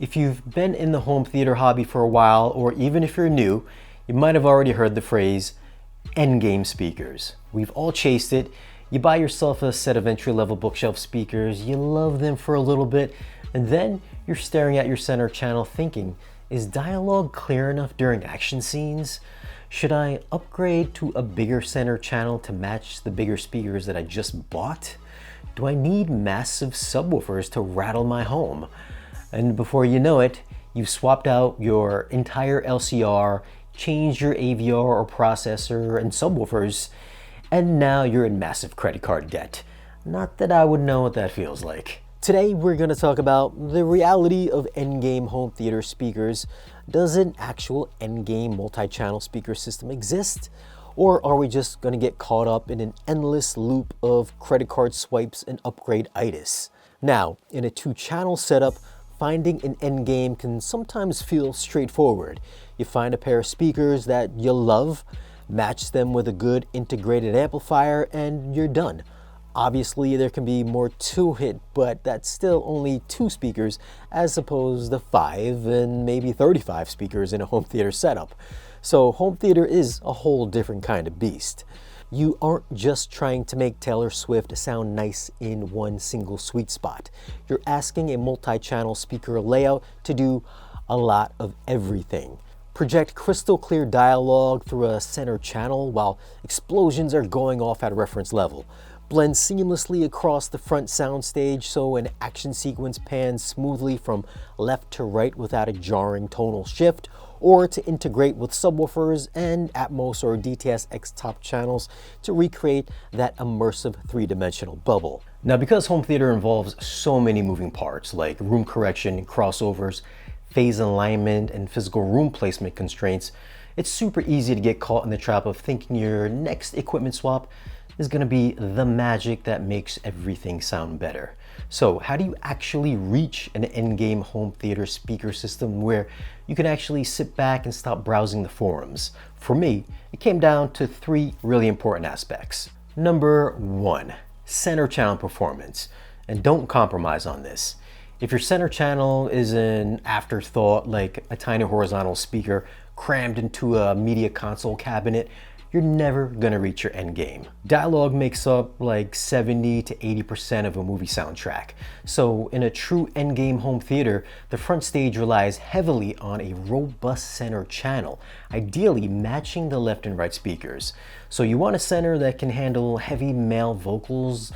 If you've been in the home theater hobby for a while, or even if you're new, you might have already heard the phrase Endgame speakers. We've all chased it. You buy yourself a set of entry-level bookshelf speakers, you love them for a little bit, and then you're staring at your center channel thinking, is dialogue clear enough during action scenes? Should I upgrade to a bigger center channel to match the bigger speakers that I just bought? Do I need massive subwoofers to rattle my home? And before you know it, you've swapped out your entire LCR, changed your AVR or processor and subwoofers, and now you're in massive credit card debt. Not that I would know what that feels like. Today we're going to talk about the reality of Endgame home theater speakers. Does an actual Endgame multi-channel speaker system exist? Or are we just going to get caught up in an endless loop of credit card swipes and upgrade-itis? Now, in a two-channel setup, finding an Endgame can sometimes feel straightforward. You find a pair of speakers that you love, match them with a good integrated amplifier, and you're done. Obviously, there can be more to it, but that's still only 2 speakers as opposed to 5 and maybe 35 speakers in a home theater setup. So home theater is a whole different kind of beast. You aren't just trying to make Taylor Swift sound nice in one single sweet spot. You're asking a multi-channel speaker layout to do a lot of everything. Project crystal clear dialogue through a center channel while explosions are going off at reference level. Blend seamlessly across the front soundstage so an action sequence pans smoothly from left to right without a jarring tonal shift, or to integrate with subwoofers and Atmos or DTS-X top channels to recreate that immersive three-dimensional bubble. Now, because home theater involves so many moving parts like room correction, crossovers, phase alignment, and physical room placement constraints, it's super easy to get caught in the trap of thinking your next equipment swap is going to be the magic that makes everything sound better. So how do you actually reach an Endgame home theater speaker system where you can actually sit back and stop browsing the forums? For me, it came down to 3 really important aspects. Number 1, center channel performance. And don't compromise on this. If your center channel is an afterthought, like a tiny horizontal speaker crammed into a media console cabinet, you're never gonna reach your end game. Dialogue makes up like 70 to 80% of a movie soundtrack. So in a true endgame home theater, the front stage relies heavily on a robust center channel, ideally matching the left and right speakers. So you want a center that can handle heavy male vocals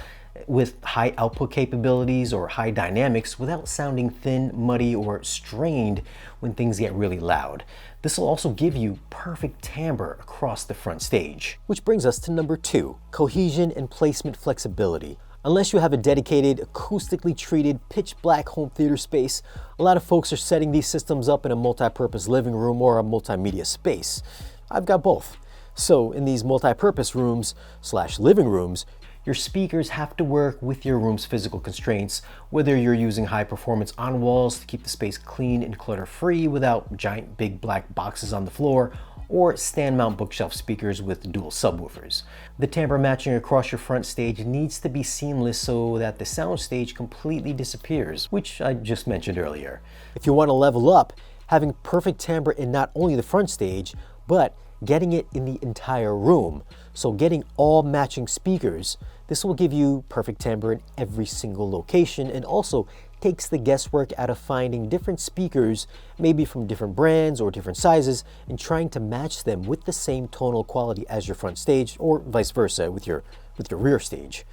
with high output capabilities or high dynamics without sounding thin, muddy, or strained when things get really loud. This will also give you perfect timbre across the front stage. Which brings us to number 2, cohesion and placement flexibility. Unless you have a dedicated, acoustically treated, pitch black home theater space, a lot of folks are setting these systems up in a multi-purpose living room or a multimedia space. I've got both. So in these multi-purpose rooms / living rooms, your speakers have to work with your room's physical constraints, whether you're using high performance on walls to keep the space clean and clutter free without giant big black boxes on the floor, or stand mount bookshelf speakers with dual subwoofers. The timbre matching across your front stage needs to be seamless so that the sound stage completely disappears, which I just mentioned earlier. If you want to level up, having perfect timbre in not only the front stage, but getting it in the entire room. So getting all matching speakers, this will give you perfect timbre in every single location and also takes the guesswork out of finding different speakers, maybe from different brands or different sizes, and trying to match them with the same tonal quality as your front stage, or vice versa with your rear stage.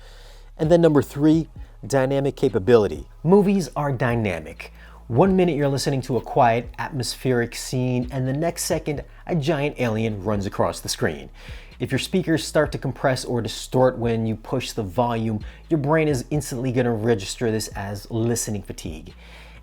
And then number 3, dynamic capability. Movies are dynamic. 1 minute you're listening to a quiet, atmospheric scene, and the next second, a giant alien runs across the screen. If your speakers start to compress or distort when you push the volume, your brain is instantly going to register this as listening fatigue.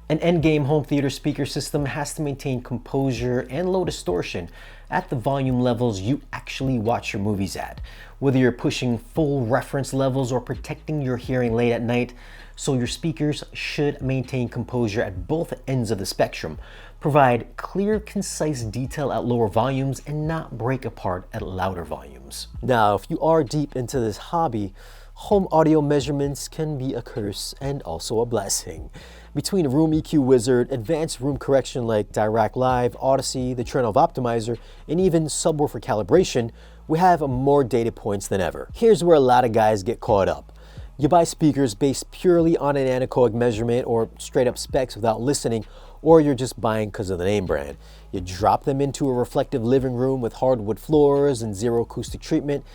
An endgame home theater speaker system has to maintain composure and low distortion at the volume levels you actually watch your movies at, whether you're pushing full reference levels or protecting your hearing late at night. So your speakers should maintain composure at both ends of the spectrum, provide clear, concise detail at lower volumes, and not break apart at louder volumes. Now, if you are deep into this hobby, home audio measurements can be a curse and also a blessing. Between a Room EQ Wizard, advanced room correction like Dirac Live, Odyssey, the Chernoff Optimizer, and even subwoofer calibration, we have more data points than ever. Here's where a lot of guys get caught up. You buy speakers based purely on an anechoic measurement or straight up specs without listening, or you're just buying because of the name brand. You drop them into a reflective living room with hardwood floors and zero acoustic treatment,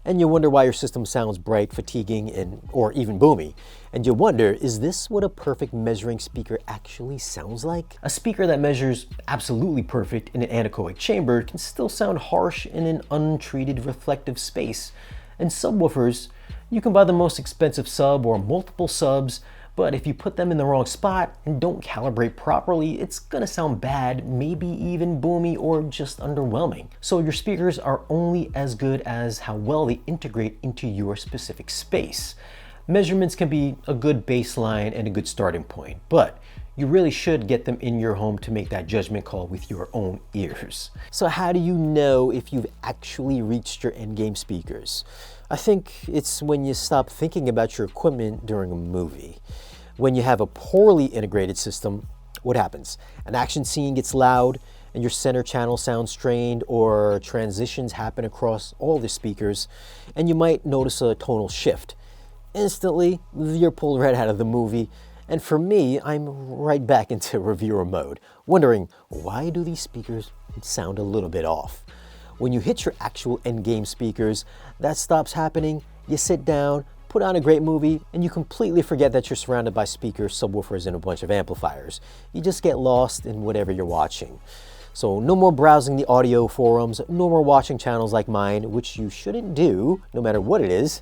and you wonder why your system sounds bright, fatiguing, or even boomy. And you wonder, is this what a perfect measuring speaker actually sounds like? A speaker that measures absolutely perfect in an anechoic chamber can still sound harsh in an untreated reflective space. And subwoofers, you can buy the most expensive sub or multiple subs, but if you put them in the wrong spot and don't calibrate properly, it's gonna sound bad, maybe even boomy or just underwhelming. So your speakers are only as good as how well they integrate into your specific space. Measurements can be a good baseline and a good starting point, but you really should get them in your home to make that judgment call with your own ears. So how do you know if you've actually reached your endgame speakers? I think it's when you stop thinking about your equipment during a movie. When you have a poorly integrated system, what happens? An action scene gets loud and your center channel sounds strained, or transitions happen across all the speakers, and you might notice a tonal shift. Instantly, you're pulled right out of the movie, and for me, I'm right back into reviewer mode, wondering, why do these speakers sound a little bit off? When you hit your actual endgame speakers, that stops happening, you sit down, put on a great movie, and you completely forget that you're surrounded by speakers, subwoofers, and a bunch of amplifiers. You just get lost in whatever you're watching. So no more browsing the audio forums, no more watching channels like mine, which you shouldn't do, no matter what it is.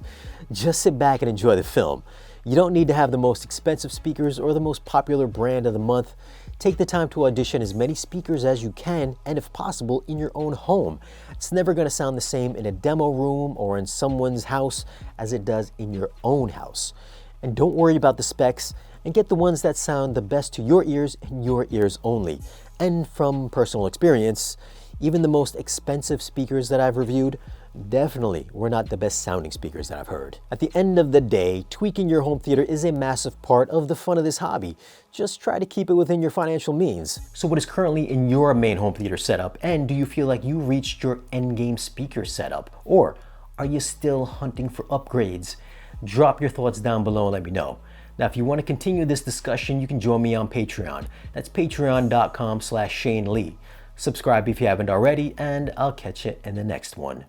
Just sit back and enjoy the film. You don't need to have the most expensive speakers or the most popular brand of the month. Take the time to audition as many speakers as you can, and if possible, in your own home. It's never going to sound the same in a demo room or in someone's house as it does in your own house. And don't worry about the specs, and get the ones that sound the best to your ears and your ears only. And from personal experience, even the most expensive speakers that I've reviewed definitely were not the best sounding speakers that I've heard. At the end of the day, tweaking your home theater is a massive part of the fun of this hobby. Just try to keep it within your financial means. So what is currently in your main home theater setup, and do you feel like you reached your endgame speaker setup? Or are you still hunting for upgrades? Drop your thoughts down below and let me know. Now, if you want to continue this discussion, you can join me on Patreon. That's patreon.com/Shane Lee. Subscribe if you haven't already, and I'll catch you in the next one.